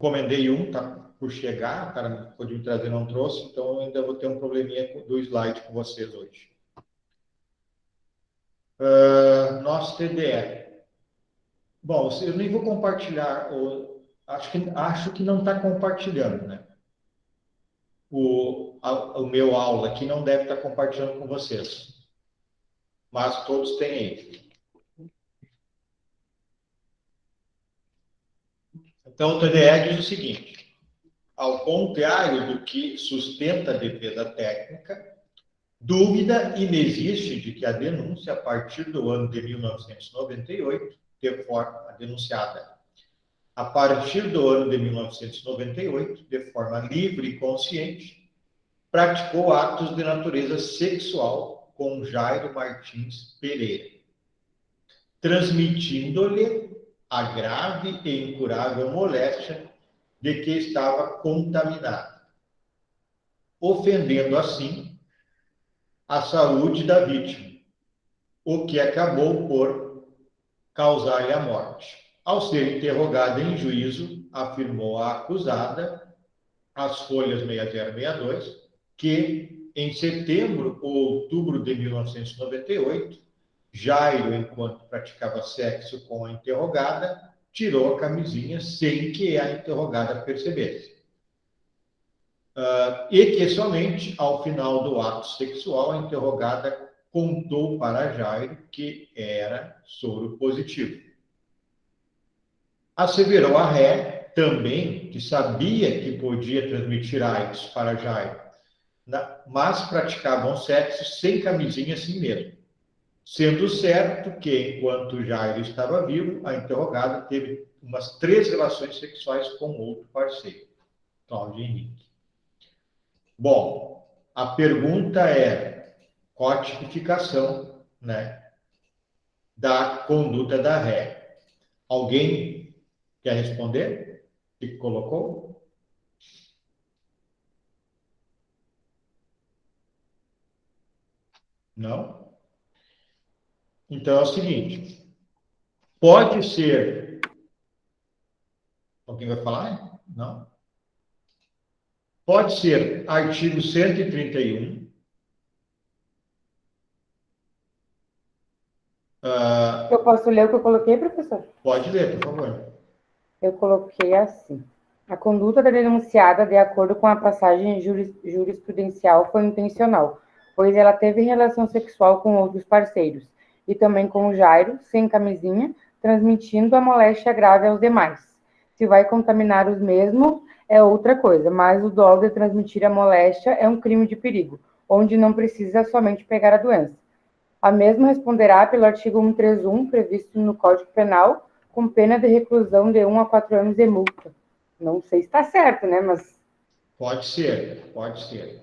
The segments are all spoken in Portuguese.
encomendei um, tá por chegar, o cara pôde me trazer, não trouxe, então eu ainda vou ter um probleminha do slide com vocês hoje. Nosso TDE. Bom, eu nem vou compartilhar, acho que não está compartilhando, né? O meu aula aqui não deve estar compartilhando com vocês, mas todos têm aí. Então, o TDE diz o seguinte: ao contrário do que sustenta a defesa técnica, dúvida inexiste de que a denúncia, a partir do ano de 1998, de forma denunciada a partir do ano de 1998, de forma livre e consciente, praticou atos de natureza sexual com Jairo Martins Pereira, transmitindo-lhe a grave e incurável moléstia de que estava contaminado, ofendendo assim a saúde da vítima, o que acabou por causar-lhe a morte. Ao ser interrogada em juízo, afirmou a acusada, às folhas 6062, que em setembro ou outubro de 1998, Jairo, enquanto praticava sexo com a interrogada, tirou a camisinha sem que a interrogada percebesse. E que somente ao final do ato sexual a interrogada contou para Jairo que era soro positivo. Asseverou a ré também que sabia que podia transmitir AIDS para Jairo, mas praticavam sexo sem camisinha assim mesmo. Sendo certo que, enquanto Jairo estava vivo, a interrogada teve umas 3 relações sexuais com outro parceiro, Cláudio Henrique. Bom, a pergunta é qual a tipificação, né, da conduta da ré? Alguém quer responder? O que colocou? Não? Então é o seguinte, pode ser... Alguém vai falar? Não? Pode ser artigo 131, Eu posso ler o que eu coloquei, professor? pode ler, por favor. Eu coloquei assim. A conduta da denunciada, de acordo com a passagem jurisprudencial, foi intencional, pois ela teve relação sexual com outros parceiros, e também com o Jairo, sem camisinha, transmitindo a moléstia grave aos demais. Se vai contaminar os mesmos, é outra coisa, mas o dolo de transmitir a moléstia é um crime de perigo, onde não precisa somente pegar a doença. A mesma responderá pelo artigo 131, previsto no Código Penal, com pena de reclusão de 1 a 4 anos e multa. Não sei se está certo, né? Mas. Pode ser, pode ser.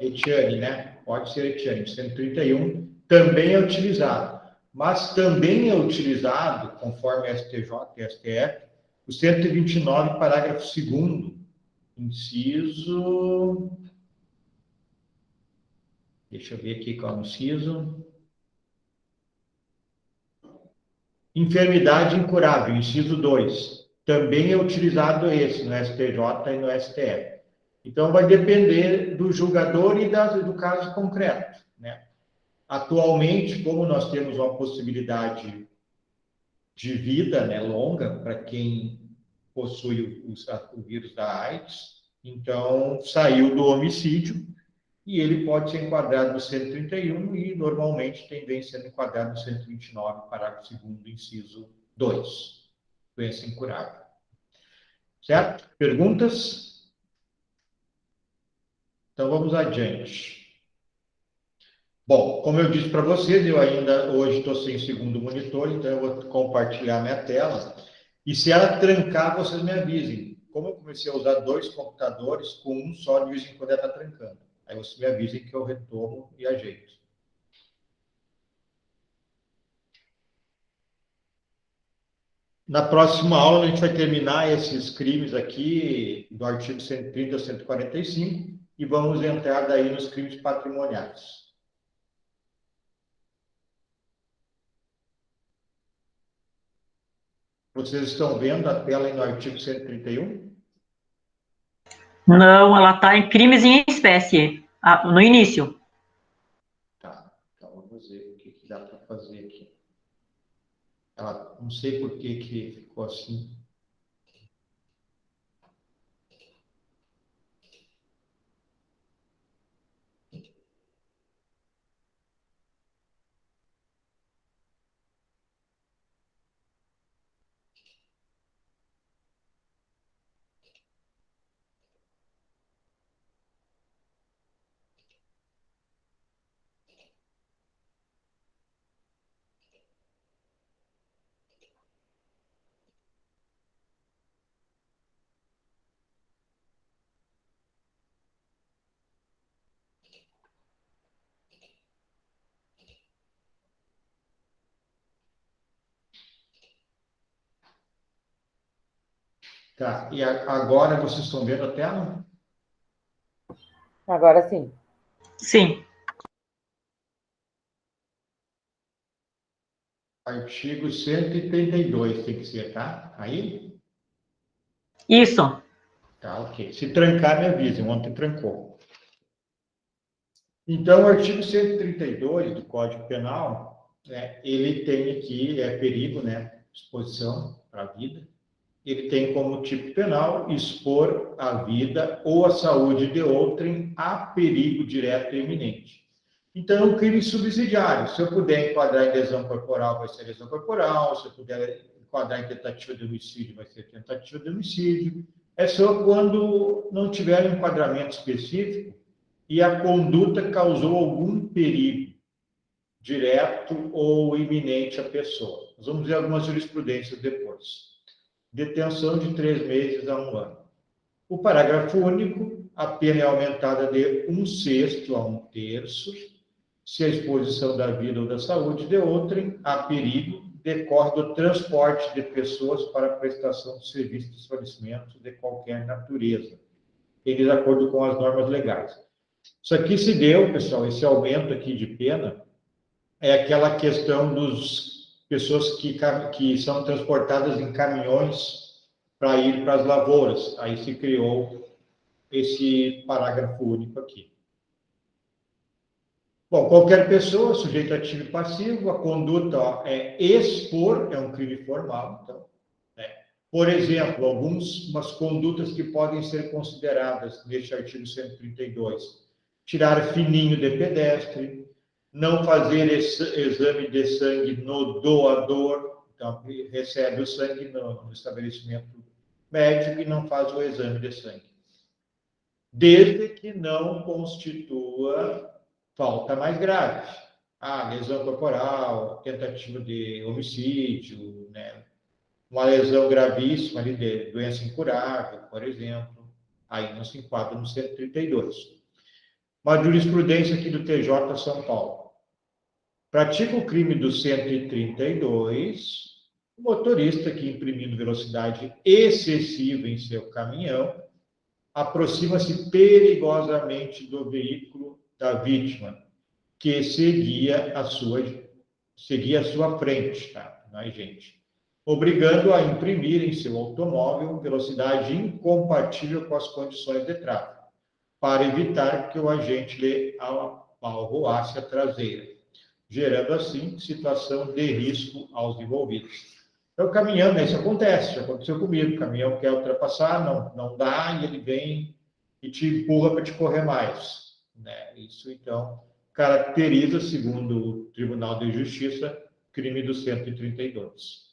Etienne, né? Pode ser Etienne. 131 também é utilizado. Mas também é utilizado, conforme STJ e STF, o 129, parágrafo 2º, inciso... Deixa eu ver aqui qual é o inciso. Enfermidade incurável, inciso 2. Também é utilizado esse no STJ e no STF. Então, vai depender do julgador e do caso concreto, né? Atualmente, como nós temos uma possibilidade de vida, né, longa para quem possui o vírus da AIDS, então saiu do homicídio e ele pode ser enquadrado no 131 e normalmente tem vem sendo enquadrado no 129, parágrafo 2º, inciso 2. Doença incurável. Certo? Perguntas? Então vamos adiante. Bom, como eu disse para vocês, eu ainda hoje estou sem segundo monitor, então eu vou compartilhar minha tela. E se ela trancar, vocês me avisem. Como eu comecei a usar 2 computadores, com um só, de vez em quando ela está trancando. Aí vocês me avisem que eu retomo e ajeito. Na próxima aula, a gente vai terminar esses crimes aqui, do artigo 130 a 145, e vamos entrar daí nos crimes patrimoniais. Vocês estão vendo a tela aí no artigo 131? Não, ela está em crimes em espécie, no início. Tá, então vamos ver o que dá para fazer aqui. Não sei por que ficou assim. Tá, e agora vocês estão vendo a tela? Agora sim. Sim. Artigo 132 tem que ser, tá? Aí? Isso. Tá, ok. Se trancar, me avisem. Ontem trancou. Então, o artigo 132 do Código Penal, ele tem aqui, perigo, né? Exposição para a vida. Ele tem como tipo penal expor a vida ou a saúde de outrem a perigo direto e iminente. Então, é um crime subsidiário. Se eu puder enquadrar em lesão corporal, vai ser lesão corporal. Se eu puder enquadrar em tentativa de homicídio, vai ser tentativa de homicídio. É só quando não tiver um enquadramento específico e a conduta causou algum perigo direto ou iminente à pessoa. Nós vamos ver algumas jurisprudências depois. Detenção de 3 meses a 1 ano. O parágrafo único, a pena é aumentada de 1/6 a 1/3, se a exposição da vida ou da saúde de outrem a perigo decorre do transporte de pessoas para a prestação de serviços de esclarecimento de qualquer natureza, em desacordo com as normas legais. Isso aqui se deu, pessoal, esse aumento aqui de pena, é aquela questão dos pessoas que são transportadas em caminhões para ir para as lavouras. Aí se criou esse parágrafo único aqui. Bom, qualquer pessoa, sujeito ativo e passivo, a conduta é expor, é um crime formal, então, né? Por exemplo, algumas condutas que podem ser consideradas neste artigo 132. Tirar fininho de pedestre, não fazer exame de sangue no doador, então recebe o sangue no estabelecimento médico e não faz o exame de sangue. Desde que não constitua falta mais grave. Lesão corporal, tentativa de homicídio, né? Uma lesão gravíssima ali de doença incurável, por exemplo, aí não se enquadra no 132. Uma jurisprudência aqui do TJ São Paulo. Pratica o crime do 132, o motorista que, imprimindo velocidade excessiva em seu caminhão, aproxima-se perigosamente do veículo da vítima, que seguia a sua frente, tá? Não, gente? Obrigando a imprimir em seu automóvel velocidade incompatível com as condições de tráfego, para evitar que o agente lhe amalroasse a traseira, gerando assim situação de risco aos envolvidos. Então, caminhando, isso acontece, já aconteceu comigo, o caminhão quer ultrapassar, não dá, e ele vem e te empurra para te correr mais, né? Isso, então, caracteriza, segundo o Tribunal de Justiça, crime do 132.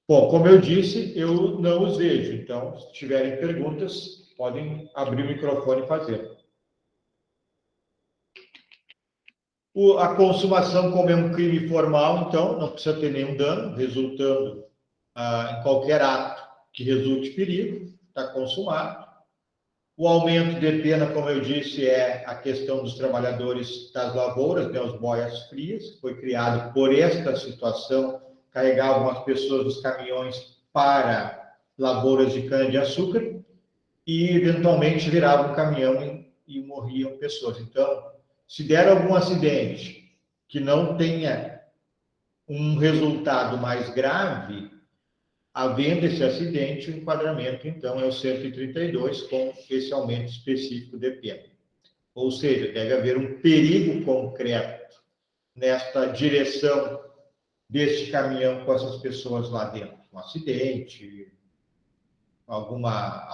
Bom, como eu disse, eu não os vejo, então, se tiverem perguntas, podem abrir o microfone e fazer. A consumação, como é um crime formal, então, não precisa ter nenhum dano, resultando em qualquer ato que resulte perigo, está consumado. O aumento de pena, como eu disse, é a questão dos trabalhadores das lavouras, né, os boias frias, que foi criado por esta situação, carregavam as pessoas dos caminhões para lavouras de cana-de-açúcar e, eventualmente, viravam um caminhão e morriam pessoas. Então, se der algum acidente que não tenha um resultado mais grave, Havendo esse acidente, o enquadramento, então, é o 132, com esse aumento específico de pena. Ou seja, deve haver um perigo concreto nesta direção deste caminhão com essas pessoas lá dentro. Um acidente, alguma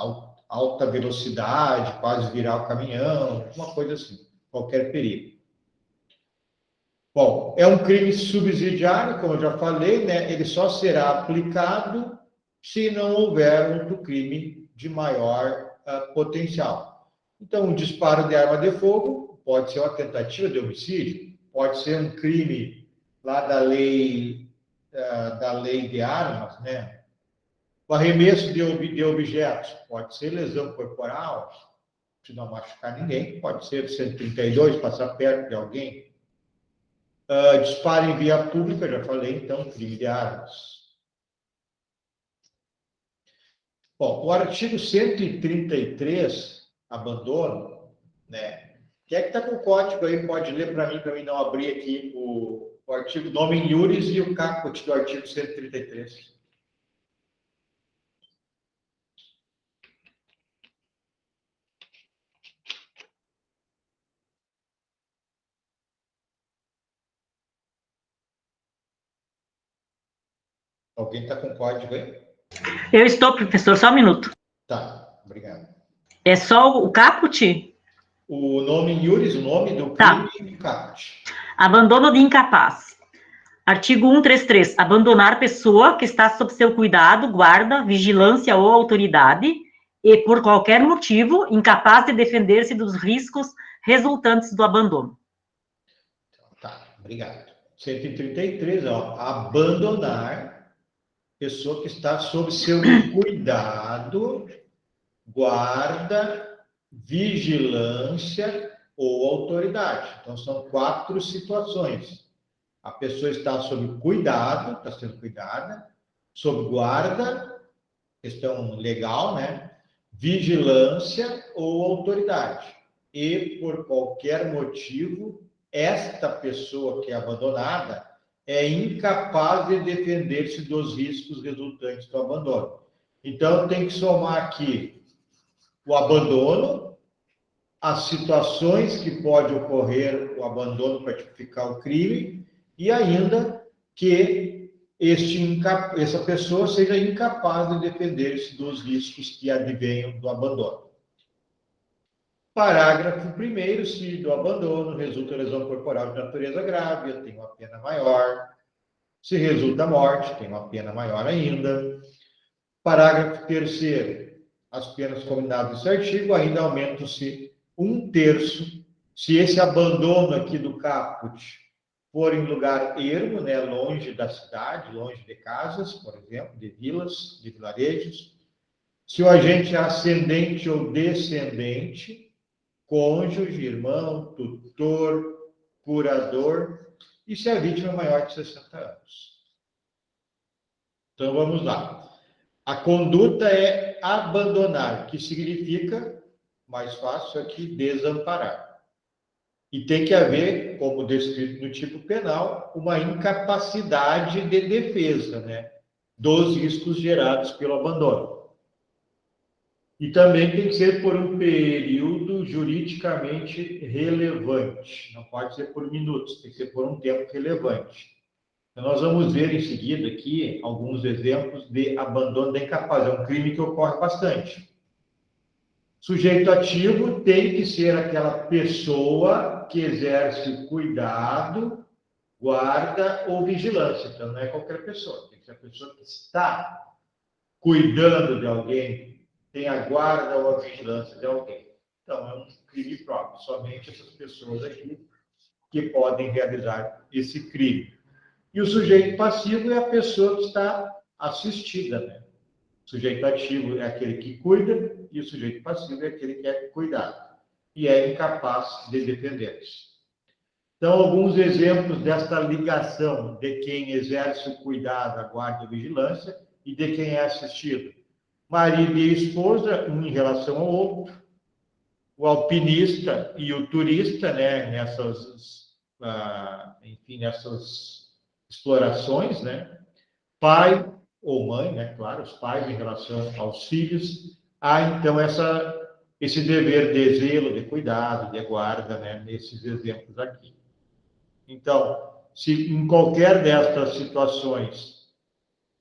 alta velocidade, quase virar o caminhão, uma coisa assim, qualquer perigo. Bom, é um crime subsidiário, como eu já falei, né? Ele só será aplicado se não houver outro crime de maior potencial. Então, um disparo de arma de fogo pode ser uma tentativa de homicídio, pode ser um crime lá da lei de armas, né? O arremesso de objetos pode ser lesão corporal, se não machucar ninguém, pode ser 132, passar perto de alguém. Disparo em via pública, já falei, então, crime de armas. Bom, o artigo 133, abandono, né? Quem é que está com o código aí? Pode ler para mim não abrir aqui o artigo nomen iuris e o caput do artigo 133. Alguém está com código aí? Eu estou, professor, só um minuto. Tá, obrigado. É só o caput? O nomen iuris, o nome do crime, Tá. E o caput. Abandono de incapaz. Artigo 133. Abandonar pessoa que está sob seu cuidado, guarda, vigilância ou autoridade e, por qualquer motivo, incapaz de defender-se dos riscos resultantes do abandono. Tá, obrigado. 133, ó, abandonar pessoa que está sob seu cuidado, guarda, vigilância ou autoridade. Então, são 4 situações. A pessoa está sob cuidado, está sendo cuidada, sob guarda, questão legal, né? Vigilância ou autoridade. E, por qualquer motivo, esta pessoa que é abandonada é incapaz de defender-se dos riscos resultantes do abandono. Então, tem que somar aqui o abandono, as situações que pode ocorrer o abandono para tipificar o crime e ainda que essa pessoa seja incapaz de defender-se dos riscos que advenham do abandono. Parágrafo 1º, se do abandono resulta lesão corporal de natureza grave, tem uma pena maior. Se resulta morte, tem uma pena maior ainda. Parágrafo 3º, as penas combinadas nesse artigo ainda aumentam-se 1/3 se esse abandono aqui do caput for em lugar ermo, né, longe da cidade, longe de casas, por exemplo, de vilas, de vilarejos. Se o agente é ascendente ou descendente, cônjuge, irmão, tutor, curador, e se a vítima é maior de 60 anos. Então, vamos lá. A conduta é abandonar, que significa, mais fácil aqui, desamparar. E tem que haver, como descrito no tipo penal, uma incapacidade de defesa, né, dos riscos gerados pelo abandono. E também tem que ser por um período juridicamente relevante. Não pode ser por minutos, tem que ser por um tempo relevante. Então, nós vamos ver em seguida aqui alguns exemplos de abandono da incapaz. É um crime que ocorre bastante. Sujeito ativo tem que ser aquela pessoa que exerce cuidado, guarda ou vigilância. Então, não é qualquer pessoa. Tem que ser a pessoa que está cuidando de alguém, tem a guarda ou a vigilância de alguém. Então, é um crime próprio. Somente essas pessoas aqui que podem realizar esse crime. E o sujeito passivo é a pessoa que está assistida, né? O sujeito ativo é aquele que cuida e o sujeito passivo é aquele que é cuidado e é incapaz de defender-se. Então, alguns exemplos desta ligação de quem exerce o cuidado, a guarda e a vigilância e de quem é assistido. Marido e esposa, um em relação ao outro. O alpinista e o turista, né, nessas explorações, né? Pai ou mãe, né, claro, os pais em relação aos filhos, há então esse dever de zelo, de cuidado, de guarda, né, nesses exemplos aqui. Então, se em qualquer destas situações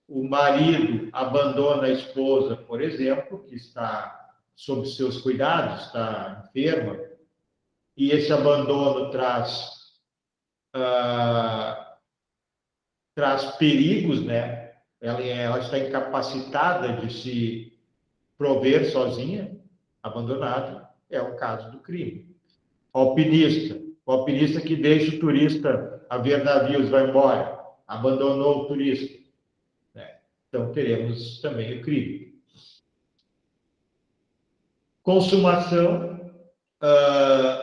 o marido abandona a esposa, por exemplo, que está sob seus cuidados, está enferma, e esse abandono traz perigos, né? Ela está incapacitada de se prover sozinha, abandonada, é o caso do crime. O alpinista que deixa o turista a ver navios, vai embora, abandonou o turista, né? Então teremos também o crime. Consumação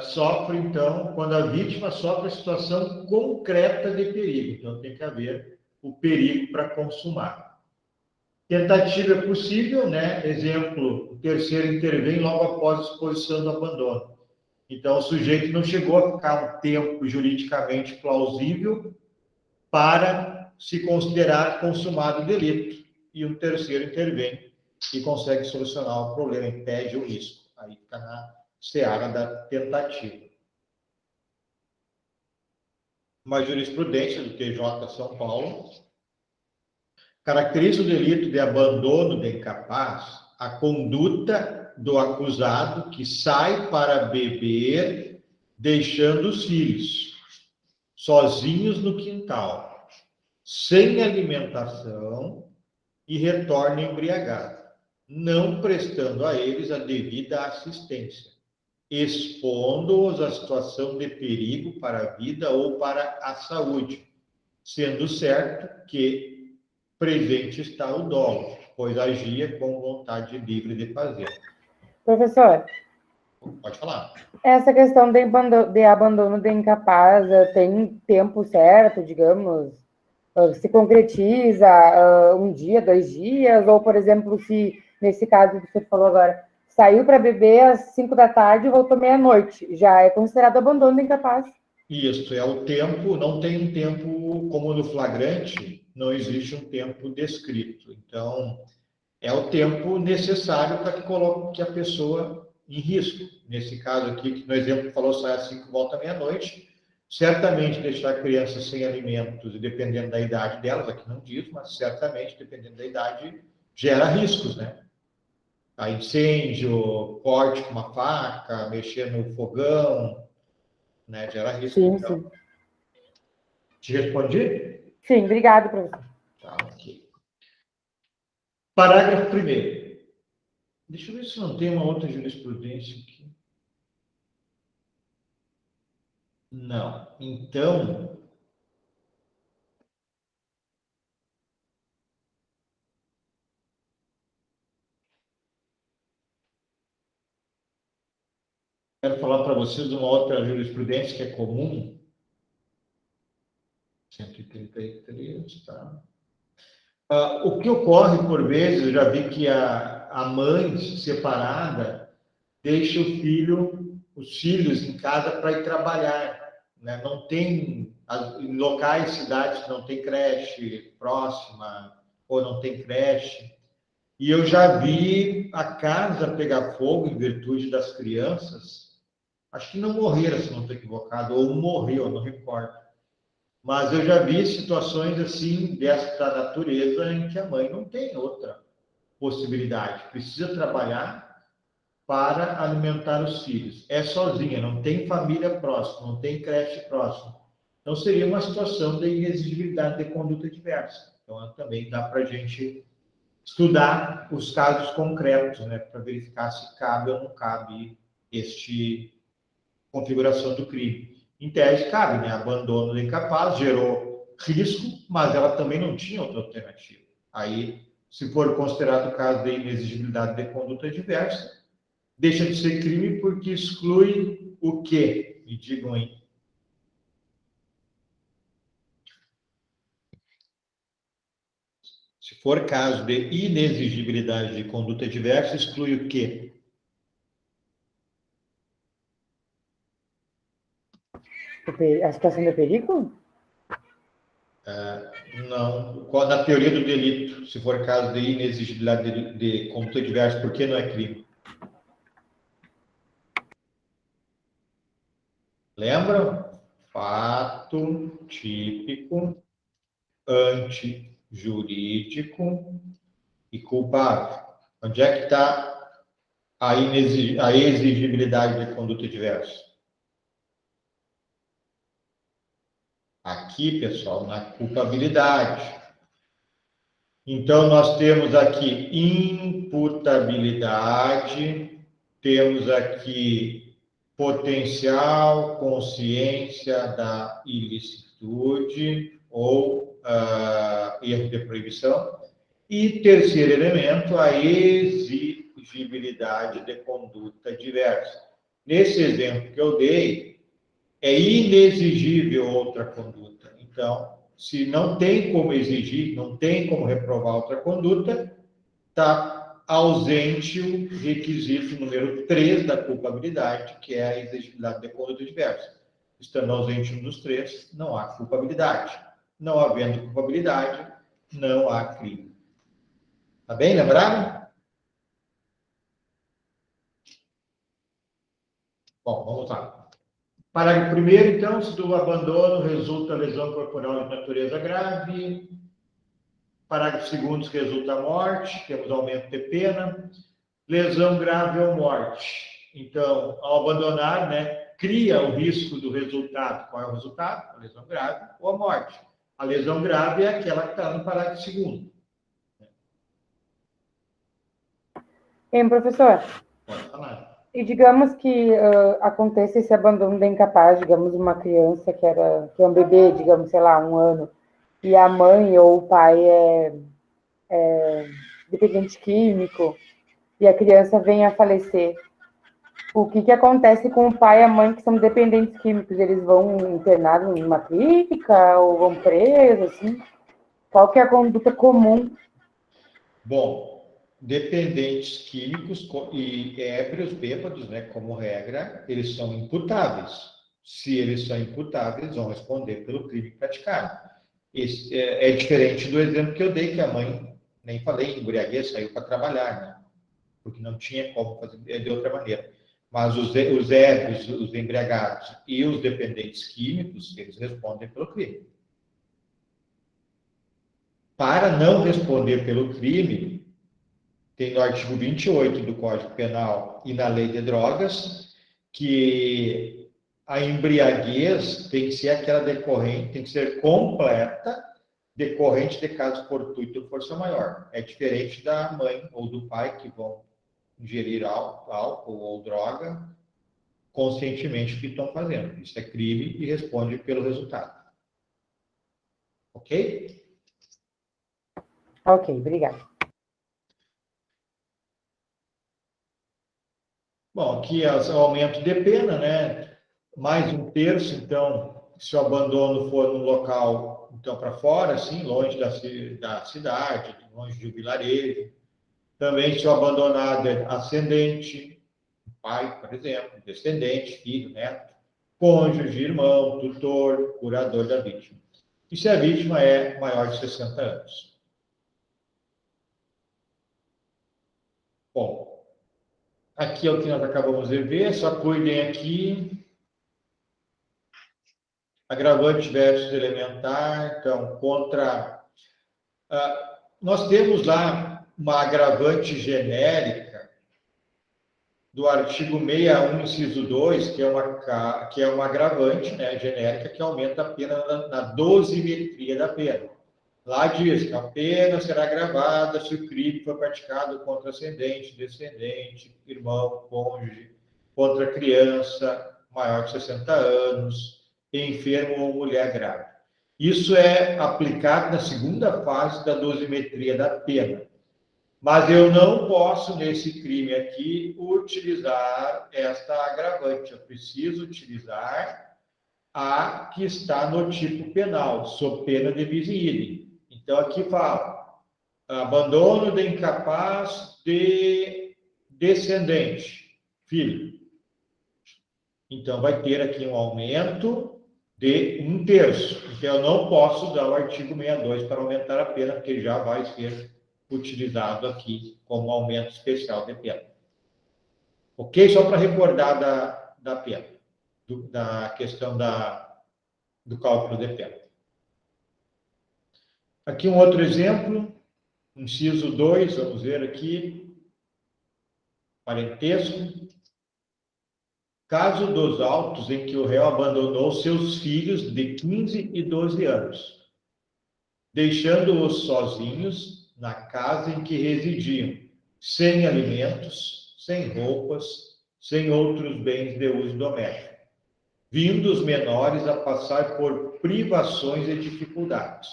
sofre, então, quando a vítima sofre a situação concreta de perigo. Então, tem que haver o perigo para consumar. Tentativa é possível, né? Exemplo, o terceiro intervém logo após a exposição do abandono. Então, o sujeito não chegou a ficar um tempo juridicamente plausível para se considerar consumado o delito. E o terceiro intervém e consegue solucionar o problema, impede o risco. Aí fica na seara da tentativa. Uma jurisprudência do TJ São Paulo caracteriza o delito de abandono de incapaz a conduta do acusado que sai para beber, deixando os filhos sozinhos no quintal, sem alimentação e retorna embriagado, não prestando a eles a devida assistência, expondo-os à situação de perigo para a vida ou para a saúde, sendo certo que presente está o dolo, pois agia com vontade livre de fazer. Professor, Pode falar. essa questão de abandono de incapaz tem tempo certo, digamos? Se concretiza um dia, 2 dias? Ou, por exemplo, se, nesse caso que você falou agora, saiu para beber às 5 da tarde e voltou meia-noite, já é considerado abandono de incapaz? Isso, é o tempo, não tem um tempo como no flagrante, não existe um tempo descrito. Então, é o tempo necessário para que coloque a pessoa em risco. Nesse caso aqui, que no exemplo falou, sai às 5, volta à meia-noite, certamente deixar a criança sem alimentos, e dependendo da idade delas, aqui não diz, mas certamente, dependendo da idade, gera riscos, né? A incêndio, corte com uma faca, mexer no fogão, né? Gera risco. Sim, Então. sim. Te respondi? Sim, obrigado, professor. Tá, ok. Parágrafo 1º. Deixa eu ver se não tem uma outra jurisprudência aqui. Não. Então, quero falar para vocês de uma outra jurisprudência que é comum. 133, tá? O que ocorre por vezes, eu já vi que a mãe separada deixa os filhos em casa para ir trabalhar, né? Não tem, em locais, cidades que não tem creche próxima, ou não tem creche. E eu já vi a casa pegar fogo em virtude das crianças. Acho que não morreram, se não estou equivocado, ou morreu, não recordo. Mas eu já vi situações assim, desta natureza, em que a mãe não tem outra possibilidade. Precisa trabalhar para alimentar os filhos. É sozinha, não tem família próxima, não tem creche próxima. Então, seria uma situação de inexigibilidade de conduta diversa. Então, também dá para a gente estudar os casos concretos, né, para verificar se cabe ou não cabe este configuração do crime. Em tese, cabe, né? Abandono do incapaz gerou risco, mas ela também não tinha outra alternativa. Aí, se for considerado o caso de inexigibilidade de conduta diversa, deixa de ser crime porque exclui o quê? Me digam aí. Se for caso de inexigibilidade de conduta diversa, exclui o quê? A situação de perigo? Não. Na teoria do delito, se for caso de inexigibilidade de conduta diversa, por que não é crime? Lembram? Fato típico, antijurídico e culpável. Onde é que está a exigibilidade de conduta diversa? Aqui, pessoal, na culpabilidade. Então, nós temos aqui imputabilidade, temos aqui potencial consciência da ilicitude ou erro de proibição. E terceiro elemento, a exigibilidade de conduta diversa. Nesse exemplo que eu dei, é inexigível outra conduta. Então, se não tem como exigir, não tem como reprovar outra conduta, está ausente o requisito número 3 da culpabilidade, que é a exigibilidade de conduta diversa. Estando ausente um dos três, não há culpabilidade. Não havendo culpabilidade, não há crime. Tá bem, lembraram? Bom, vamos lá. Parágrafo 1º, então, se do abandono resulta lesão corporal de natureza grave. Parágrafo 2º, se resulta morte, temos aumento de pena. Lesão grave ou morte. Então, ao abandonar, cria o risco do resultado. Qual é o resultado? A lesão grave ou a morte. A lesão grave é aquela que está no parágrafo 2º. Professor? Pode falar. E digamos que aconteça esse abandono da incapaz, digamos, uma criança que é um bebê, digamos, sei lá, 1 ano, e a mãe ou o pai é dependente químico, e a criança vem a falecer. O que acontece com o pai e a mãe que são dependentes químicos? Eles vão internados em uma clínica ou vão presos, assim? Qual que é a conduta comum? Bom, dependentes químicos e ébrios, bêbados, como regra, eles são imputáveis. Se eles são imputáveis, vão responder pelo crime praticado. Esse é diferente do exemplo que eu dei, que a mãe, nem falei, embriaguez, saiu para trabalhar, porque não tinha como fazer de outra maneira. Mas os ébrios, os embriagados e os dependentes químicos, eles respondem pelo crime. Para não responder pelo crime, tem no artigo 28 do Código Penal e na Lei de Drogas, que a embriaguez tem que ser aquela decorrente, tem que ser completa, decorrente de caso fortuito ou força maior. É diferente da mãe ou do pai que vão ingerir álcool ou droga conscientemente que estão fazendo. Isso é crime e responde pelo resultado. Ok? Ok, obrigada. Bom, aqui é o aumento de pena, mais 1/3, então, se o abandono for num local, então, para fora, assim, longe da cidade, longe de um vilarejo. Também, se o abandonado é ascendente, pai, por exemplo, descendente, filho, neto, cônjuge, irmão, tutor, curador da vítima. E se a vítima é maior de 60 anos. Bom, aqui é o que nós acabamos de ver, só cuidem aqui. Agravante versus elementar, então, nós temos lá uma agravante genérica do artigo 61, inciso 2, que é uma agravante genérica que aumenta a pena na dosimetria da pena. Lá diz que a pena será agravada se o crime for praticado contra ascendente, descendente, irmão, cônjuge, contra criança maior de 60 anos, enfermo ou mulher grávida. Isso é aplicado na segunda fase da dosimetria da pena. Mas eu não posso, nesse crime aqui, utilizar esta agravante. Eu preciso utilizar a que está no tipo penal, sob pena de bis in idem. Então, aqui fala, abandono de incapaz de descendente, filho. Então, vai ter aqui um aumento de 1/3. Então, eu não posso usar o artigo 62 para aumentar a pena, porque já vai ser utilizado aqui como aumento especial de pena. Ok? Só para recordar da pena, da questão do cálculo de pena. Aqui um outro exemplo, inciso 2, vamos ver aqui, parentesco. Caso dos autos em que o réu abandonou seus filhos de 15 e 12 anos, deixando-os sozinhos na casa em que residiam, sem alimentos, sem roupas, sem outros bens de uso doméstico, vindo os menores a passar por privações e dificuldades,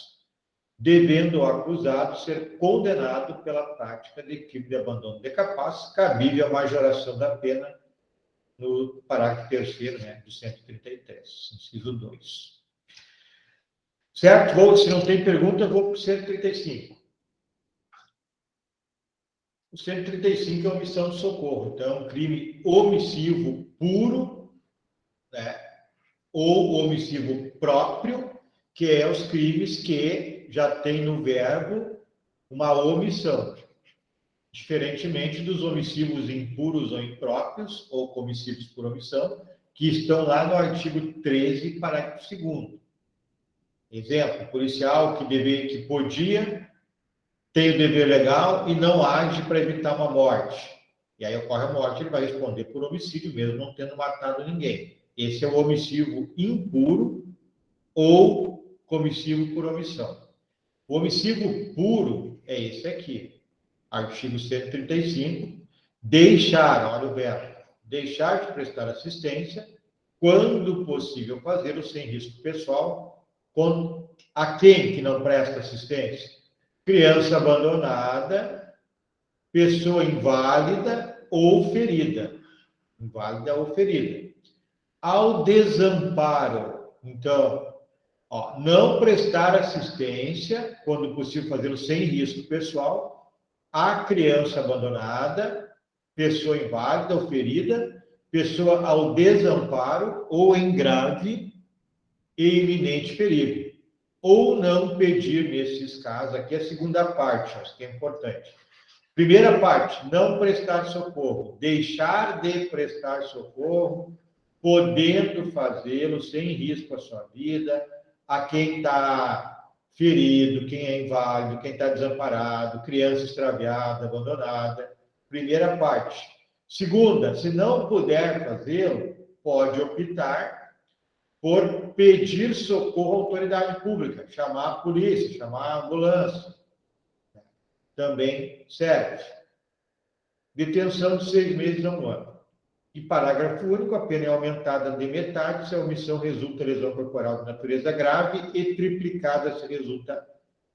devendo o acusado ser condenado pela prática de crime de abandono de capaz, cabível a majoração da pena no parágrafo 3º, né, do 133, inciso 2. Certo? Se não tem pergunta, eu vou para o 135. O 135 é omissão de socorro. Então, um crime omissivo puro, né, ou omissivo próprio, que é os crimes que já tem no verbo uma omissão. Diferentemente dos omissivos impuros ou impróprios, ou comissivos por omissão, que estão lá no artigo 13, parágrafo 2º. Exemplo, policial que podia, tem o dever legal e não age para evitar uma morte. E aí ocorre a morte, ele vai responder por homicídio, mesmo não tendo matado ninguém. Esse é o omissivo impuro ou comissivo por omissão. O omissivo puro é esse aqui. Artigo 135, deixar, olha o verbo, deixar de prestar assistência, quando possível fazê-lo sem risco pessoal, a quem que não presta assistência? Criança abandonada, pessoa inválida ou ferida. Inválida ou ferida. Ao desamparo, então, não prestar assistência, quando possível fazê-lo sem risco pessoal, a criança abandonada, pessoa inválida ou ferida, pessoa ao desamparo ou em grave e iminente perigo. Ou não pedir, nesses casos, aqui é a segunda parte, acho que é importante. Primeira parte, não prestar socorro, deixar de prestar socorro, podendo fazê-lo sem risco à sua vida, a quem está ferido, quem é inválido, quem está desamparado, criança extraviada, abandonada. Primeira parte. Segunda, se não puder fazê-lo, pode optar por pedir socorro à autoridade pública, chamar a polícia, chamar a ambulância. Também serve. Detenção de 6 meses a 1 ano. E parágrafo único, a pena é aumentada de metade se a omissão resulta lesão corporal de natureza grave e triplicada se resulta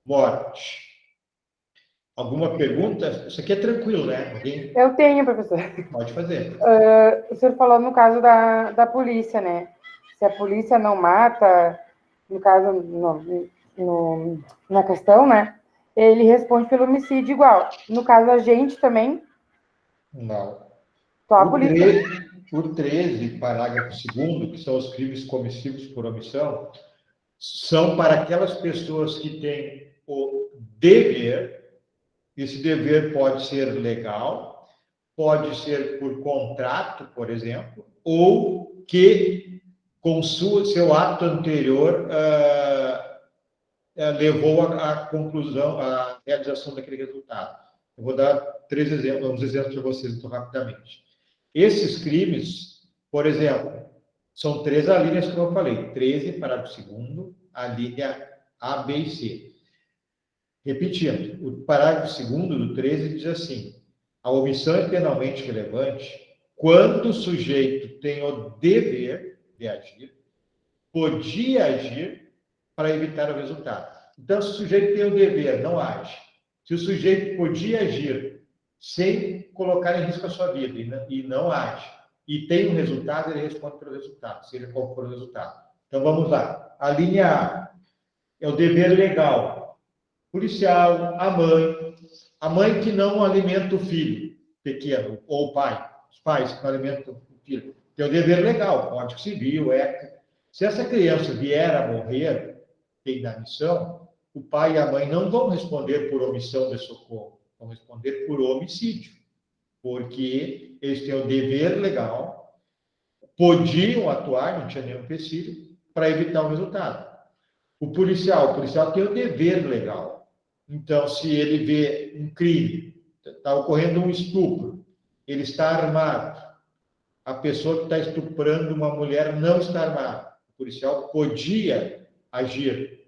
morte. Alguma pergunta? Isso aqui é tranquilo, né? Alguém? Eu tenho, professor. Pode fazer. O senhor falou no caso da polícia, né? Se a polícia não mata, no caso, na questão, né? Ele responde pelo homicídio igual. No caso, a gente também? Não. Só a polícia. Por 13, parágrafo 2º, que são os crimes comissivos por omissão, são para aquelas pessoas que têm o dever. Esse dever pode ser legal, pode ser por contrato, por exemplo, ou que com seu ato anterior levou à conclusão, à realização daquele resultado. Eu vou dar uns exemplos para vocês muito rapidamente. Esses crimes, por exemplo, são 3 alíneas, como eu falei, 13, parágrafo 2º, a linha A, B e C. Repetindo, o parágrafo 2º do 13 diz assim: a omissão é penalmente relevante quando o sujeito tem o dever de agir, podia agir para evitar o resultado. Então, se o sujeito tem o dever, não age. Se o sujeito podia agir sem colocar em risco a sua vida e não age, e tem um resultado, ele responde pelo resultado, seja qual for o resultado. Então, vamos lá. A linha A é o dever legal. Policial, a mãe que não alimenta o filho pequeno, ou o pai, os pais que não alimentam o filho. Tem o dever legal, Código Civil, ética. Se essa criança vier a morrer, tem na missão, o pai e a mãe não vão responder por omissão de socorro, vão responder por homicídio, porque eles têm o dever legal, podiam atuar, não tinha nenhum empecilho, para evitar o resultado. O policial tem o dever legal. Então, se ele vê um crime, está ocorrendo um estupro, ele está armado, a pessoa que está estuprando uma mulher não está armada. O policial podia agir.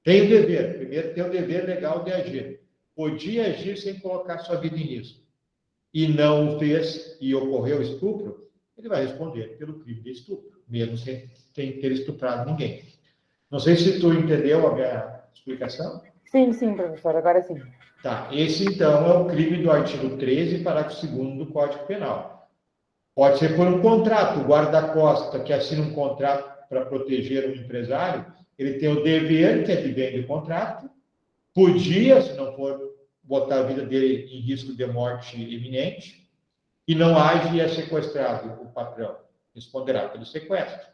Tem o dever, primeiro tem o dever legal de agir. Podia agir sem colocar sua vida em risco. E não o fez e ocorreu estupro, ele vai responder pelo crime de estupro, mesmo sem ter estuprado ninguém. Não sei se tu entendeu a minha explicação. Sim, sim, professor, agora sim. Tá, esse então é o crime do artigo 13, parágrafo 2º do Código Penal. Pode ser por um contrato. O guarda-costa que assina um contrato para proteger um empresário, ele tem o dever, que é de bem do contrato, podia, se não for botar a vida dele em risco de morte iminente, e não age e é sequestrado o patrão. Responderá pelo sequestro.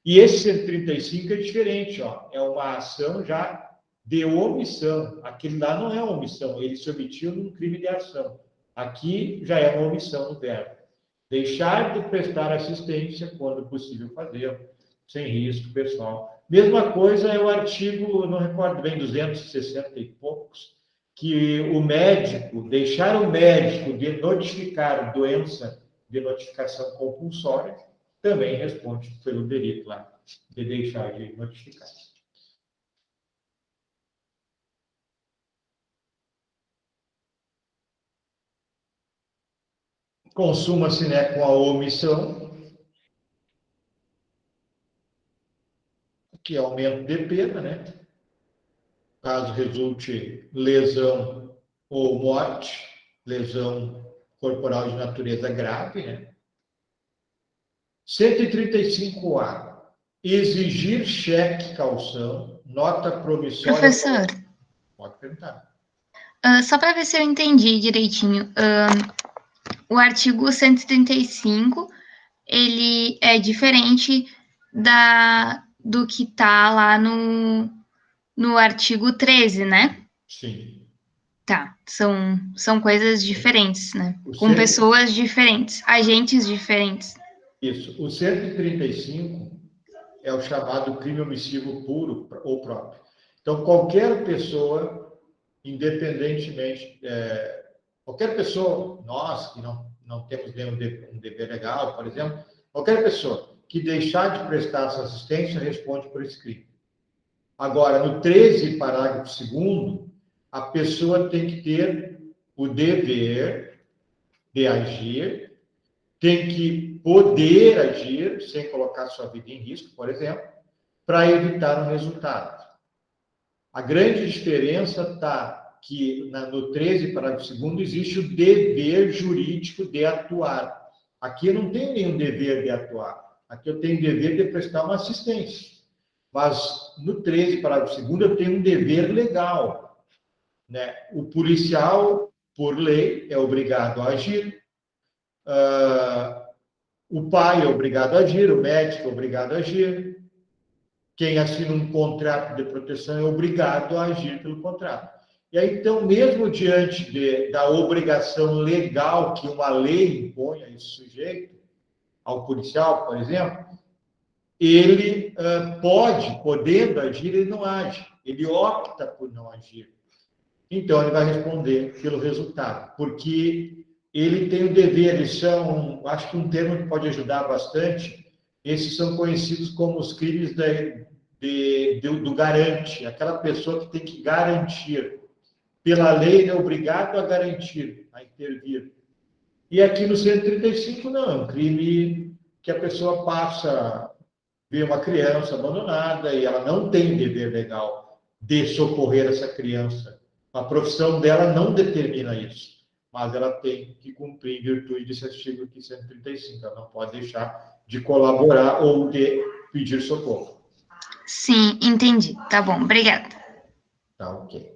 E esse 135 é diferente, ó. É uma ação já de omissão. Aquele lá não é omissão, ele se omitiu num crime de ação. Aqui já é uma omissão no verbo. Deixar de prestar assistência quando possível fazer, sem risco pessoal. Mesma coisa é o artigo, não recordo bem, 260 e poucos, que o médico, deixar o médico de notificar doença de notificação compulsória, também responde pelo delito lá, de deixar de notificar. Consuma-se, né, com a omissão, que é aumento de pena, né? Caso resulte lesão ou morte, lesão corporal de natureza grave, né? 135A. Exigir cheque, caução, nota promissória. Professor, Pode perguntar. só para ver se eu entendi direitinho, o artigo 135, ele é diferente do que está lá no artigo 13, né? Sim. Tá, são coisas diferentes, né? O Com pessoas diferentes, agentes diferentes. Isso. O 135 é o chamado crime omissivo puro ou próprio. Então, qualquer pessoa, independentemente, qualquer pessoa, nós que não temos nenhum dever legal, por exemplo, qualquer pessoa que deixar de prestar essa assistência responde por esse crime. Agora, no 13, parágrafo 2º, a pessoa tem que ter o dever de agir, tem que poder agir sem colocar sua vida em risco, por exemplo, para evitar um resultado. A grande diferença está que no 13, parágrafo 2º, existe o dever jurídico de atuar. Aqui eu não tenho nenhum dever de atuar. Aqui eu tenho o dever de prestar uma assistência. Mas no 13, parágrafo 2º, eu tenho um dever legal, né? O policial, por lei, é obrigado a agir. O pai é obrigado a agir, o médico é obrigado a agir. Quem assina um contrato de proteção é obrigado a agir pelo contrato. E aí, então, mesmo diante da obrigação legal que uma lei impõe a esse sujeito, ao policial, por exemplo, ele podendo agir, ele não age. Ele opta por não agir. Então, ele vai responder pelo resultado, porque ele tem o dever, eles são, acho que um termo que pode ajudar bastante, esses são conhecidos como os crimes do garante, aquela pessoa que tem que garantir. Pela lei, ele é obrigado a garantir, a intervir. E aqui no 135, não, é um crime que a pessoa passa, vê uma criança abandonada e ela não tem dever legal de socorrer essa criança. A profissão dela não determina isso, mas ela tem que cumprir em virtude desse artigo aqui 135. Ela não pode deixar de colaborar ou de pedir socorro. Sim, entendi. Tá bom, obrigada. Tá, ok.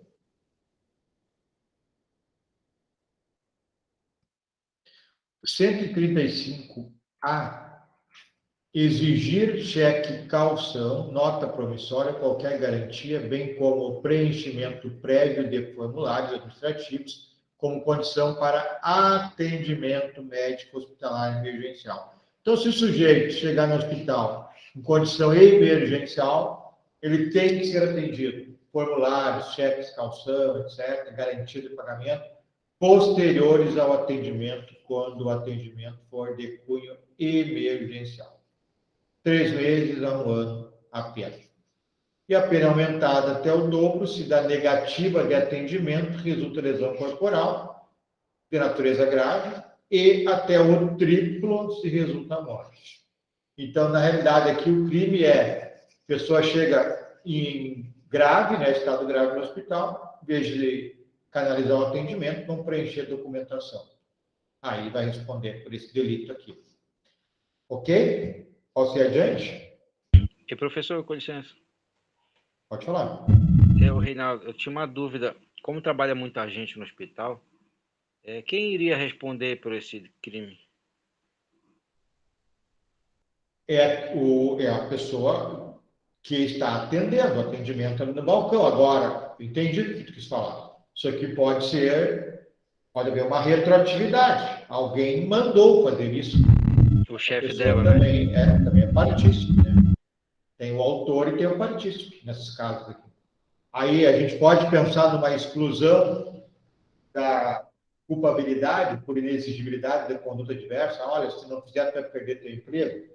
O 135A exigir cheque calção, nota promissória, qualquer garantia, bem como o preenchimento prévio de formulários administrativos, como condição para atendimento médico hospitalar emergencial. Então, se o sujeito chegar no hospital em condição emergencial, ele tem que ser atendido. Formulários, cheques, calção, etc., garantia de pagamento, posteriores ao atendimento, quando o atendimento for de cunho emergencial. 3 meses a 1 ano apenas. E a pena aumentada até o dobro se da negativa de atendimento resulta lesão corporal de natureza grave e até o triplo se resulta a morte. Então, na realidade, aqui o crime é a pessoa chega em grave, né, estado grave no hospital, em vez de canalizar o atendimento, não preencher a documentação. Aí vai responder por esse delito aqui. Ok? Posso ir adiante? E professor, com licença. Pode falar. O Reinaldo, eu tinha uma dúvida. Como trabalha muita gente no hospital, quem iria responder por esse crime? É a pessoa que está atendendo, o atendimento ali no balcão. Agora, entendi o que tu quis falar. Isso aqui pode haver uma retroatividade. Alguém mandou fazer isso. O chefe dela, também, né? Também é partícipe, né? Tem o autor e tem o partícipe, nesses casos aqui. Aí a gente pode pensar numa exclusão da culpabilidade por inexigibilidade da conduta adversa. Olha, se não fizer, tu vai perder teu emprego.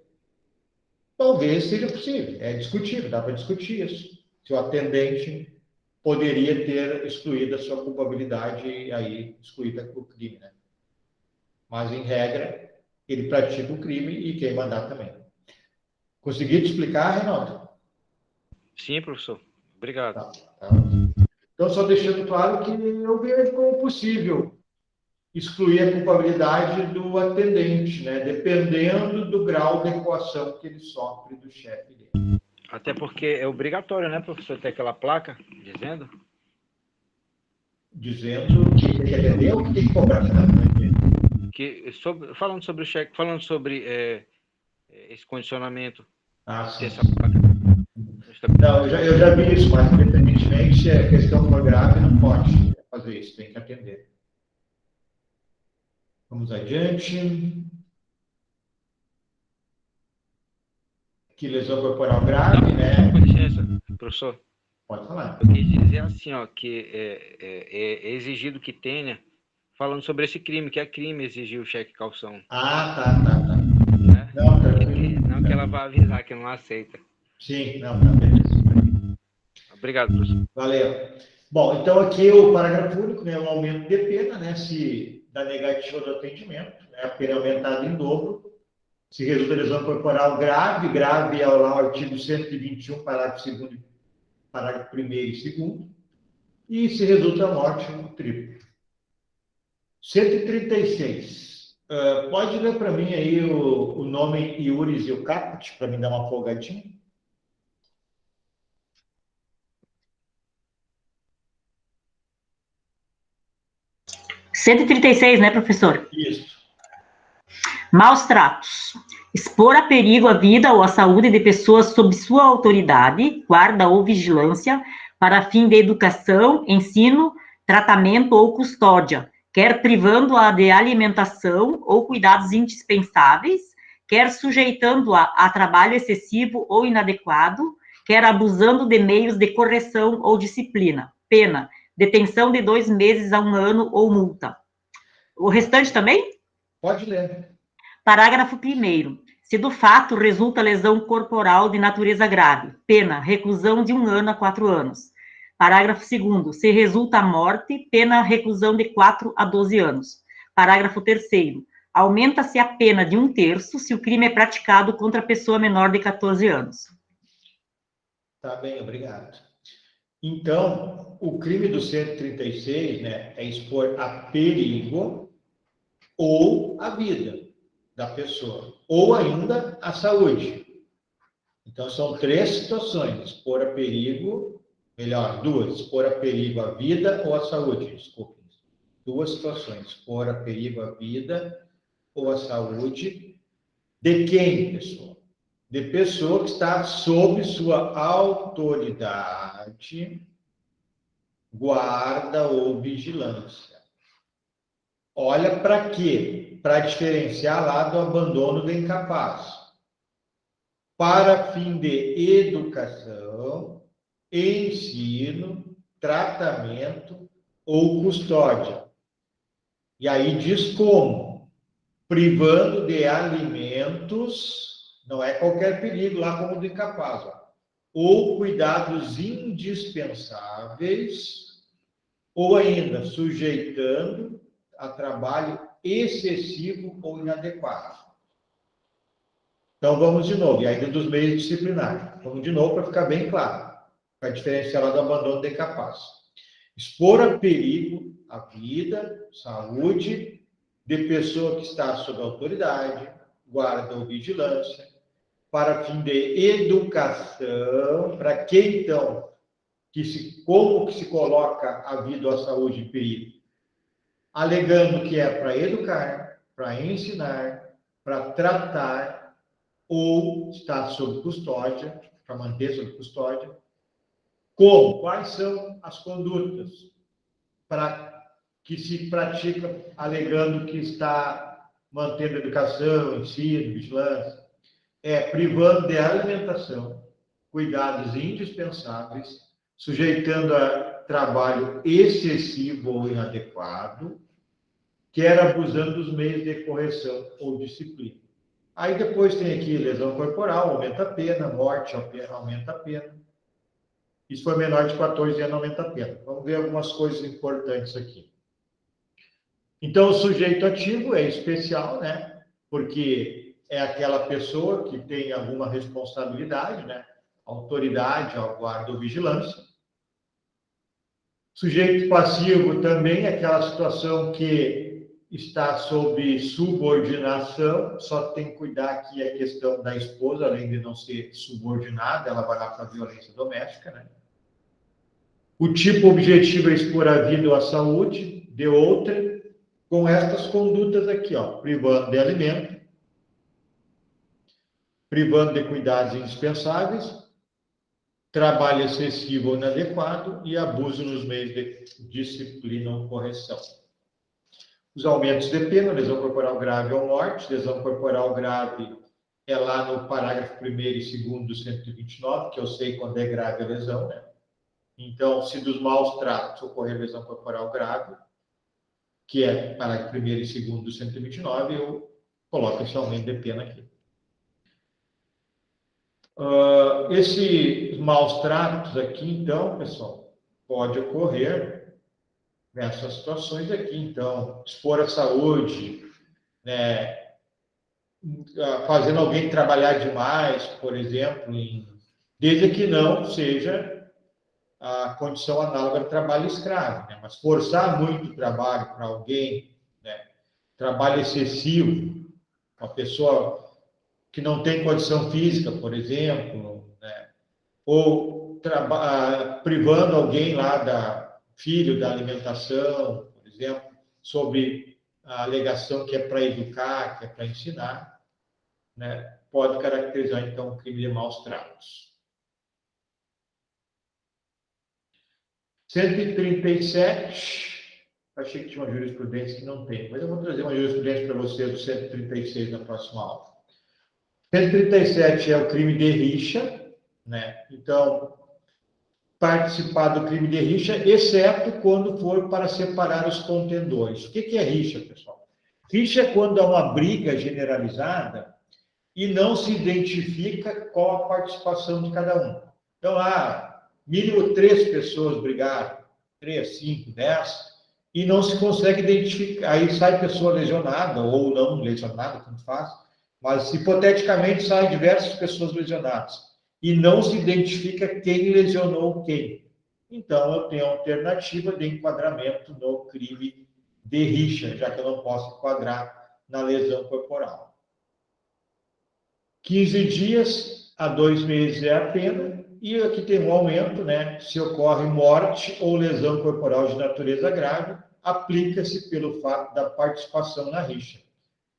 Talvez seja possível, é discutível, dá para discutir isso. Se o atendente poderia ter excluído a sua culpabilidade e aí excluída o crime, né? Mas, em regra, ele pratica o crime e quem mandar também. Consegui te explicar, Reinaldo? Sim, professor. Obrigado. Tá. Então, só deixando claro que eu vejo como possível excluir a culpabilidade do atendente, né? Dependendo do grau de coação que ele sofre do chefe dele. Até porque é obrigatório, né, professor, ter aquela placa dizendo? Dizendo que tem que atender ou que tem que cobrar? Falando sobre o cheque, falando sobre esse condicionamento. Sim. Essa placa. Não, eu já vi isso, mas independentemente se a questão for grave, não pode fazer isso, tem que atender. Vamos adiante. Que lesão corporal grave, né? Com licença, professor. Pode falar. Eu quis dizer assim, ó, que é exigido que tenha, falando sobre esse crime, que é crime exigir o cheque calção. Tá. Né? Não, tranquilo. Não que ela vá avisar que não aceita. Sim, não, beleza. Obrigado, professor. Valeu. Bom, então aqui o parágrafo único, né, o aumento de pena, né, se da negativa do atendimento, né, a pena aumentada em dobro, se resulta lesão corporal grave é lá o artigo 121, parágrafo 2º, parágrafo 1º e 2º, e se resulta a morte no triplo. 136. Pode ler para mim aí o nome iuris e o caput, para mim dar uma folgadinha? (136), né, professor? Isso. Maus tratos. Expor a perigo a vida ou a saúde de pessoas sob sua autoridade, guarda ou vigilância, para fim de educação, ensino, tratamento ou custódia, quer privando-a de alimentação ou cuidados indispensáveis, quer sujeitando-a a trabalho excessivo ou inadequado, quer abusando de meios de correção ou disciplina. Pena: detenção de 2 meses a 1 ano ou multa. O restante também? Pode ler. Parágrafo 1º. Se do fato resulta lesão corporal de natureza grave, pena: reclusão de 1 ano a 4 anos. Parágrafo 2º. Se resulta a morte, pena: reclusão de 4 a 12 anos. Parágrafo 3º. Aumenta-se a pena de 1/3 se o crime é praticado contra pessoa menor de 14 anos. Tá bem, obrigado. Então, o crime do 136, né, é expor a perigo ou a vida da pessoa, ou ainda a saúde. Então, são 3 situações: expor a perigo, melhor, 2, expor a perigo a vida ou a saúde, desculpe. 2 situações: expor a perigo a vida ou a saúde de quem, pessoal? de pessoa que está sob sua autoridade, guarda ou vigilância. Olha para quê? Para diferenciar lá do abandono do incapaz. Para fim de educação, ensino, tratamento ou custódia. E aí diz como? Privando de alimentos, não é qualquer perigo lá como do incapaz, ó, ou cuidados indispensáveis, ou ainda sujeitando a trabalho excessivo ou inadequado. Então, vamos de novo, e ainda dos meios disciplinares. Vamos de novo para ficar bem claro, para diferenciar lá do abandono de incapaz. Expor a perigo a vida, saúde de pessoa que está sob autoridade, guarda ou vigilância, para fim de educação, para que então, como que se coloca a vida ou a saúde em perigo? Alegando que é para educar, para ensinar, para tratar, ou está sob custódia, para manter sob custódia. Como? Quais são as condutas para que se pratica alegando que está mantendo educação, ensino, vigilância? Privando de alimentação, cuidados indispensáveis, sujeitando a trabalho excessivo ou inadequado, quer abusando dos meios de correção ou disciplina. Aí depois tem aqui lesão corporal, aumenta a pena, morte, aumenta a pena. E se for menor de 14 anos, aumenta a pena. Vamos ver algumas coisas importantes aqui. Então, o sujeito ativo é especial, né? Porque é aquela pessoa que tem alguma responsabilidade, né? Autoridade, guarda ou vigilância. Sujeito passivo também é aquela situação que está sob subordinação, só tem que cuidar aqui a questão da esposa, além de não ser subordinada, ela vai lá para a violência doméstica, né? O tipo objetivo é expor a vida ou a saúde de outra, com estas condutas aqui, ó, privando de alimento, privando de cuidados indispensáveis, trabalho excessivo ou inadequado e abuso nos meios de disciplina ou correção. Os aumentos de pena, lesão corporal grave ou morte. Lesão corporal grave é lá no parágrafo 1º e 2º do 129, que eu sei quando é grave a lesão, né? Então, se dos maus tratos ocorrer lesão corporal grave, que é parágrafo 1º e 2º do 129, eu coloco esse aumento de pena aqui. Esses maus tratos aqui, então, pessoal, pode ocorrer nessas situações aqui. Então, expor a saúde, né, fazendo alguém trabalhar demais, por exemplo, desde que não seja a condição análoga de trabalho escravo, né? Mas forçar muito o trabalho para alguém, né, trabalho excessivo, uma pessoa que não tem condição física, por exemplo, né, ou privando alguém lá filho da alimentação, por exemplo, sob a alegação que é para educar, que é para ensinar, né, pode caracterizar, então, o crime de maus tratos. 137, achei que tinha uma jurisprudência que não tem, mas eu vou trazer uma jurisprudência para vocês do 136 na próxima aula. 137 é o crime de rixa, né? Então, participar do crime de rixa, exceto quando for para separar os contendores. O que é rixa, pessoal? Rixa é quando há uma briga generalizada e não se identifica qual a participação de cada um. Então, mínimo 3 pessoas brigaram, 3, 5, 10, e não se consegue identificar. Aí sai pessoa lesionada ou não lesionada, tanto faz, mas hipoteticamente saem diversas pessoas lesionadas e não se identifica quem lesionou quem. Então, eu tenho a alternativa de enquadramento no crime de rixa, já que eu não posso enquadrar na lesão corporal. 15 dias a 2 meses é a pena, e aqui tem um aumento, né? Se ocorre morte ou lesão corporal de natureza grave, aplica-se pelo fato da participação na rixa.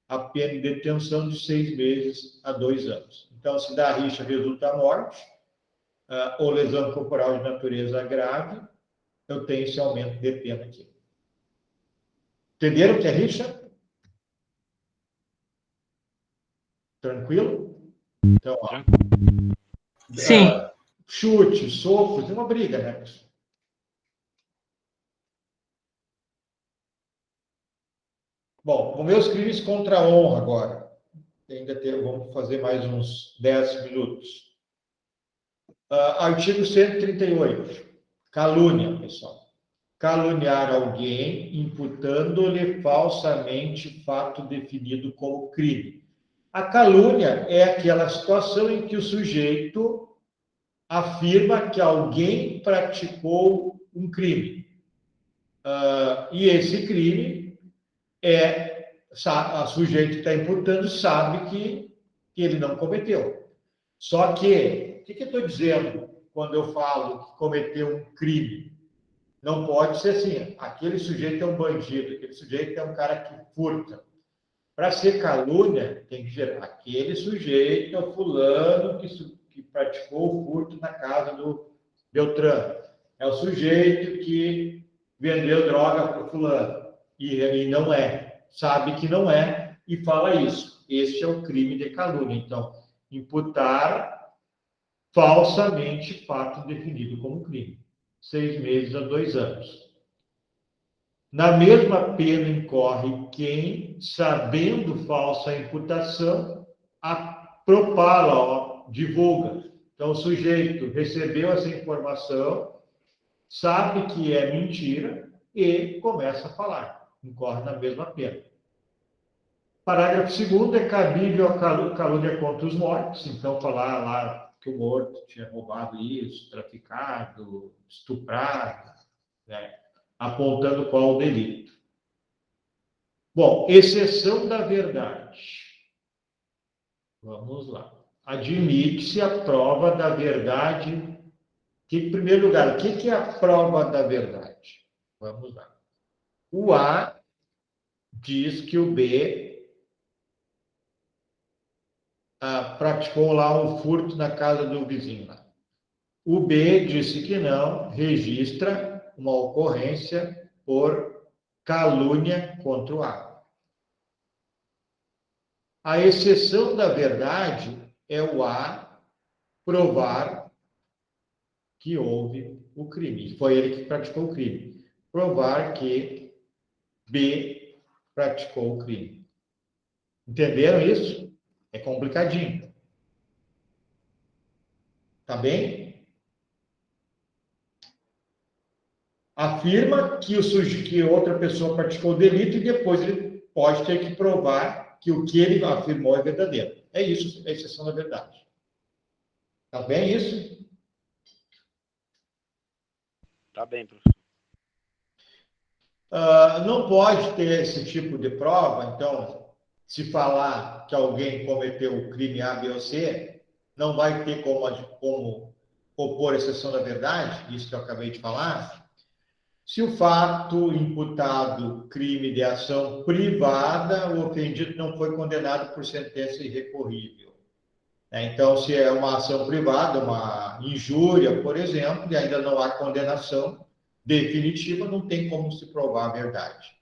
a pena de detenção de 6 meses a 2 anos. Então, se da rixa resulta a morte, ou lesão corporal de natureza grave, eu tenho esse aumento de pena aqui. Entenderam o que é rixa? Tranquilo? Então, ó, Sim. chute, socos, é uma briga, né, pessoal? Bom, vamos ver os crimes contra a honra agora. Vamos fazer mais uns 10 minutos. Artigo 138. Calúnia, pessoal. Caluniar alguém imputando-lhe falsamente fato definido como crime. A calúnia é aquela situação em que o sujeito afirma que alguém praticou um crime. E esse crime a sujeito que está imputando sabe que ele não cometeu. Só que, o que eu estou dizendo quando eu falo que cometeu um crime? Não pode ser assim, aquele sujeito é um bandido, aquele sujeito é um cara que furta. Para ser calúnia, tem que dizer, aquele sujeito é o fulano que praticou o furto na casa do Beltrano. É o sujeito que vendeu droga para o fulano. E não é. Sabe que não é e fala isso. Este é o crime de calúnia. Então, imputar falsamente fato definido como crime. 6 meses a 2 anos. Na mesma pena incorre quem, sabendo falsa imputação, a propala, divulga. Então, o sujeito recebeu essa informação, sabe que é mentira e começa a falar. Incorre na mesma pena. Parágrafo 2º, é cabível a calúnia contra os mortos. Então, falar lá que o morto tinha roubado isso, traficado, estuprado, né? Apontando qual o delito. Bom, exceção da verdade. Vamos lá. Admite-se a prova da verdade. Em primeiro lugar, o que é a prova da verdade? Vamos lá. O A diz que o B praticou lá um furto na casa do vizinho. O B disse que não, registra uma ocorrência por calúnia contra o A. A exceção da verdade é o A provar que houve o crime. Foi ele que praticou o crime. Provar que B praticou o crime. Entenderam isso? É complicadinho. Tá bem? Afirma que outra pessoa praticou o delito e depois ele pode ter que provar que o que ele afirmou é verdadeiro. É isso, é a exceção da verdade. Tá bem isso? Tá bem, professor. Não pode ter esse tipo de prova, então, se falar que alguém cometeu o crime A, B ou C, não vai ter como opor exceção da verdade, isso que eu acabei de falar, se o fato imputado crime de ação privada, o ofendido não foi condenado por sentença irrecorrível. Então, se é uma ação privada, uma injúria, por exemplo, e ainda não há condenação definitiva, não tem como se provar a verdade.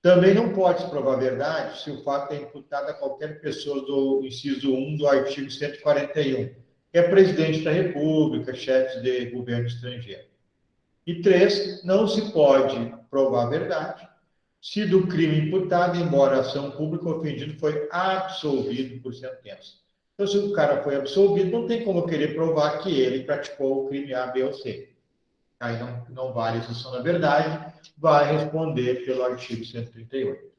Também não pode se provar a verdade se o fato é imputado a qualquer pessoa do inciso 1 do artigo 141, que é presidente da República, chefes de governo estrangeiro. E 3, não se pode provar a verdade se do crime imputado, embora a ação pública, o ofendido foi absolvido por sentença. Então, se o cara foi absolvido, não tem como querer provar que ele praticou o crime A, B ou C. Aí não vale a exceção da verdade, vai responder pelo artigo 138.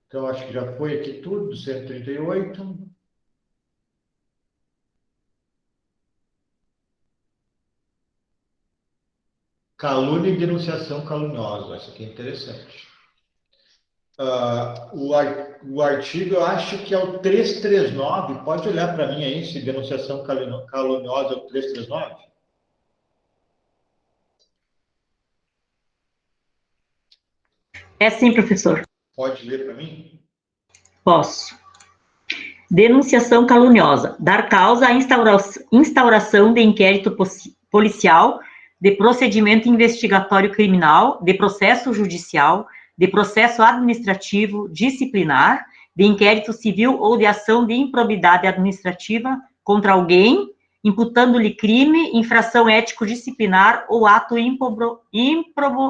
Então, acho que já foi aqui tudo, do 138. Calúnia e denunciação caluniosa. Isso aqui é interessante. O artigo, eu acho que é o 339. Pode olhar para mim aí se denunciação caluniosa é o 339? É sim, professor. Pode ler para mim? Posso. Denunciação caluniosa. Dar causa à instauração de inquérito policial, de procedimento investigatório criminal, de processo judicial, de processo administrativo, disciplinar, de inquérito civil ou de ação de improbidade administrativa contra alguém, imputando-lhe crime, infração ético-disciplinar ou ato ímprobo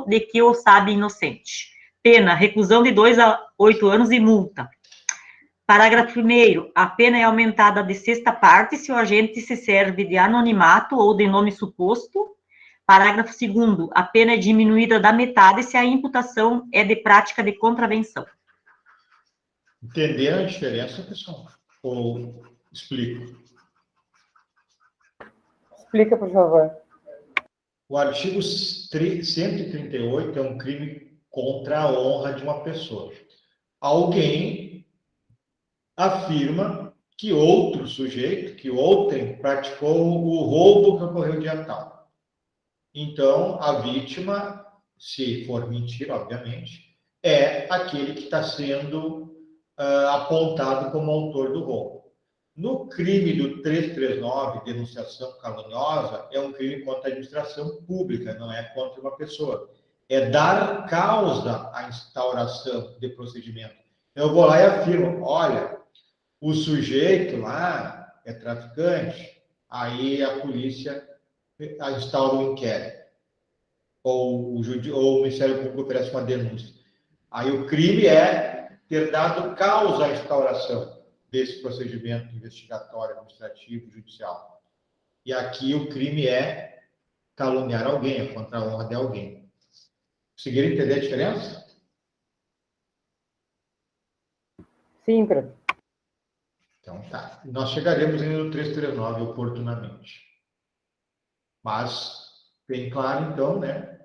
de que o sabe inocente. Pena, reclusão de 2 a 8 anos e multa. Parágrafo 1º, a pena é aumentada de 6ª parte se o agente se serve de anonimato ou de nome suposto. Parágrafo 2º, a pena é diminuída da metade se a imputação é de prática de contravenção. Entenderam a diferença, pessoal? Ou explico? Explica, por favor. O artigo 138 é um crime contra a honra de uma pessoa. Alguém afirma que outro sujeito, que outrem, praticou o roubo que ocorreu dia tal. Então, a vítima, se for mentira, obviamente, é aquele que está sendo apontado como autor do roubo. No crime do 339, denunciação caluniosa, é um crime contra a administração pública, não é contra uma pessoa. É dar causa à instauração de procedimento. Eu vou lá e afirmo, olha, o sujeito lá é traficante, aí a polícia instaura um inquérito, ou o Ministério Público oferece uma denúncia. Aí o crime é ter dado causa à instauração desse procedimento investigatório, administrativo, judicial. E aqui o crime é caluniar alguém, é contra a honra de alguém. Conseguiram entender a diferença? Sim, prof. Então tá. Nós chegaremos ainda no 339 oportunamente. Mas, bem claro, então, né,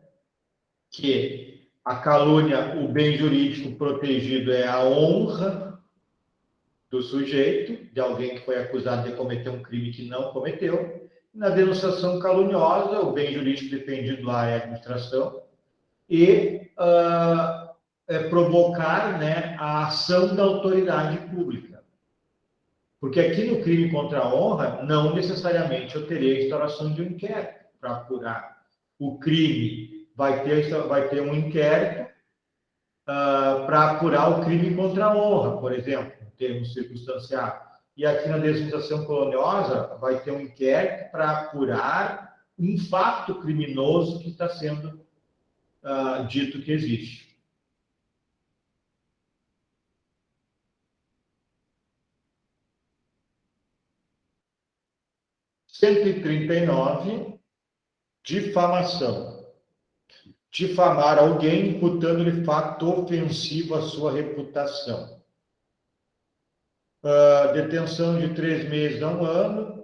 que a calúnia, o bem jurídico protegido é a honra do sujeito, de alguém que foi acusado de cometer um crime que não cometeu. Na denunciação caluniosa, o bem jurídico defendido lá é a administração e provocar, né, a ação da autoridade pública. Porque aqui no crime contra a honra, não necessariamente eu terei a instauração de um inquérito para apurar. O crime vai ter um inquérito para apurar o crime contra a honra, por exemplo, em termos circunstanciais. E aqui na denunciação caluniosa vai ter um inquérito para apurar um fato criminoso que está sendo dito que existe. (139) Difamação. Difamar alguém imputando-lhe fato ofensivo à sua reputação. Detenção de 3 meses a 1 ano.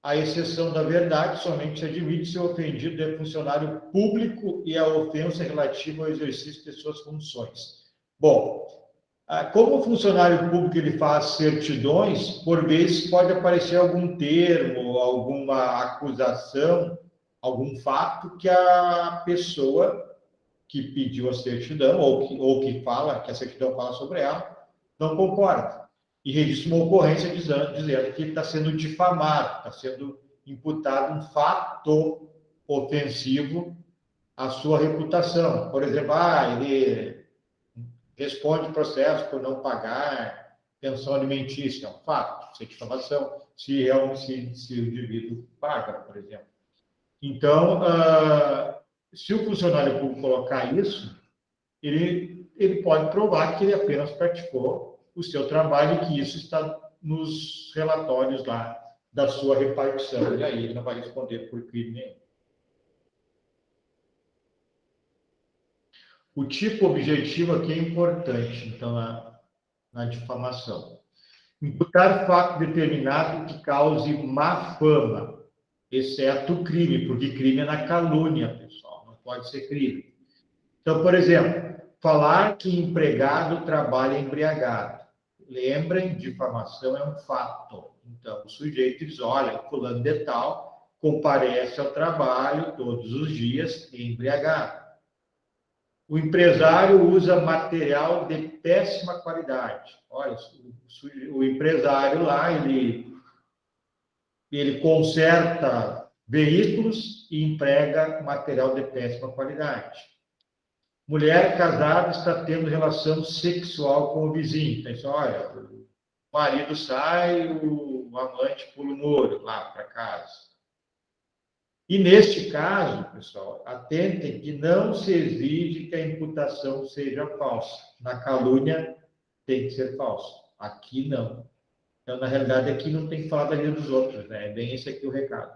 A exceção da verdade somente se admite se o ofendido é funcionário público e a ofensa é relativa ao exercício de suas funções. Bom, como o funcionário público ele faz certidões, por vezes pode aparecer algum termo, alguma acusação, algum fato que a pessoa que pediu a certidão, ou que fala, que a certidão fala sobre ela, não concorda. E registra uma ocorrência dizendo que está sendo difamado, está sendo imputado um fato ofensivo à sua reputação. Por exemplo, ele responde processo por não pagar pensão alimentícia, é um fato, isso é difamação, se o indivíduo paga, por exemplo. Então, se o funcionário público colocar isso, ele pode provar que ele apenas praticou o seu trabalho e que isso está nos relatórios lá da sua repartição. E aí ele não vai responder por crime nenhum. O tipo objetivo aqui é importante, então, na difamação. Imputar fato determinado que cause má fama, exceto crime, porque crime é na calúnia, pessoal, não pode ser crime. Então, por exemplo, falar que empregado trabalha embriagado. Lembrem, difamação é um fato. Então, o sujeito diz, olha, fulano de tal comparece ao trabalho todos os dias embriagado. o empresário usa material de péssima qualidade. Olha, o empresário lá, ele conserta veículos e emprega material de péssima qualidade. Mulher casada está tendo relação sexual com o vizinho. Então, olha, o marido sai, o amante pula o muro lá para casa. E neste caso, pessoal, atentem que não se exige que a imputação seja falsa. Na calúnia tem que ser falsa. Aqui não. Então, na realidade, aqui não tem que falar da vida dos outros, né? É bem esse aqui o recado.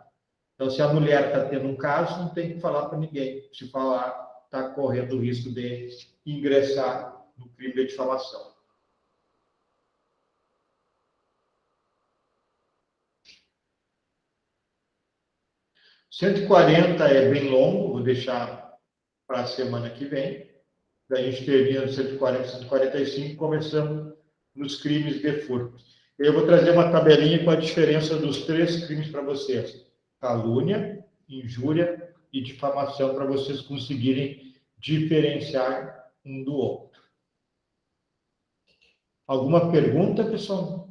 Então, se a mulher está tendo um caso, não tem que falar para ninguém. Se falar, está correndo o risco de ingressar no crime de difamação. O 140 é bem longo, vou deixar para a semana que vem. Daí a gente termina no 140 e 145, começando nos crimes de furto. Eu vou trazer uma tabelinha com a diferença dos 3 crimes para vocês. Calúnia, injúria e difamação, para vocês conseguirem diferenciar um do outro. Alguma pergunta, pessoal?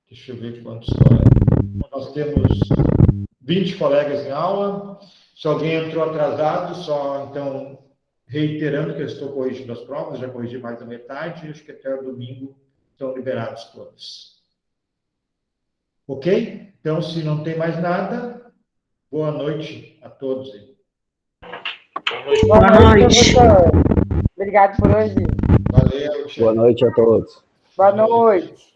Deixa eu ver quantos colegas. Nós temos 20 colegas em aula. Se alguém entrou atrasado, só então reiterando que eu estou corrigindo as provas, já corrigi mais da metade, acho que até o domingo estão liberados todos. Ok? Então, se não tem mais nada, boa noite a todos. Boa noite. Professor. Obrigado por hoje. Valeu. Boa noite a todos. Boa noite.